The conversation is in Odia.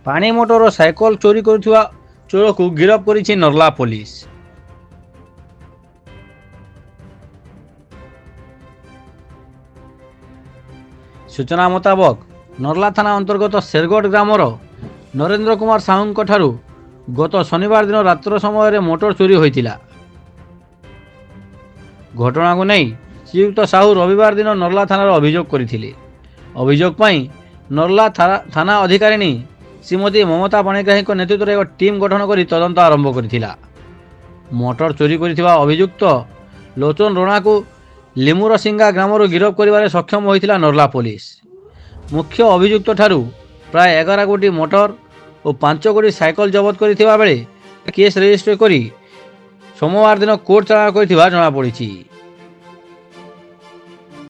ପାଣି ମୋଟର ଓ ସାଇକେଲ ଚୋରି କରୁଥିବା ଚୋରକୁ ଗିରଫ କରିଛି ନର୍ଲା ପୋଲିସ। ସୂଚନା ମୁତାବକ ନର୍ଲା ଥାନା ଅନ୍ତର୍ଗତ ଶେରଗଡ଼ ଗ୍ରାମର ନରେନ୍ଦ୍ର କୁମାର ସାହୁଙ୍କ ଠାରୁ ଗତ ଶନିବାର ଦିନ ରାତ୍ର ସମୟରେ ମୋଟର ଚୋରି ହୋଇଥିଲା। ଘଟଣାକୁ ନେଇ ଶ୍ରୀଯୁକ୍ତ ସାହୁ ରବିବାର ଦିନ ନର୍ଲା ଥାନାରେ ଅଭିଯୋଗ କରିଥିଲେ। ଅଭିଯୋଗ ପାଇଁ ନର୍ଲା ଥାନା ଅଧିକାରିଣୀ ଶ୍ରୀମତୀ ମମତା ପାଣିଗ୍ରାହୀଙ୍କ ନେତୃତ୍ୱରେ ଏକ ଟିମ୍ ଗଠନ କରି ତଦନ୍ତ ଆରମ୍ଭ କରିଥିଲା। ମୋଟର ଚୋରି କରିଥିବା ଅଭିଯୁକ୍ତ ଲୋଚନ ରଣାକୁ ଲିମୁରସିଙ୍ଗା ଗ୍ରାମରୁ ଗିରଫ କରିବାରେ ସକ୍ଷମ ହୋଇଥିଲା ନର୍ଲା ପୋଲିସ। ମୁଖ୍ୟ ଅଭିଯୁକ୍ତ ଠାରୁ ପ୍ରାୟ 11 ଗୋଟି ମୋଟର ଓ 5 ଗୋଟି ସାଇକେଲ ଜବତ କରିଥିବା ବେଳେ କେସ୍ ରେଜିଷ୍ଟର କରି ସୋମବାର ଦିନ କୋର୍ଟ ଚାଲାଣ କରିଥିବା ଜଣାପଡ଼ିଛି।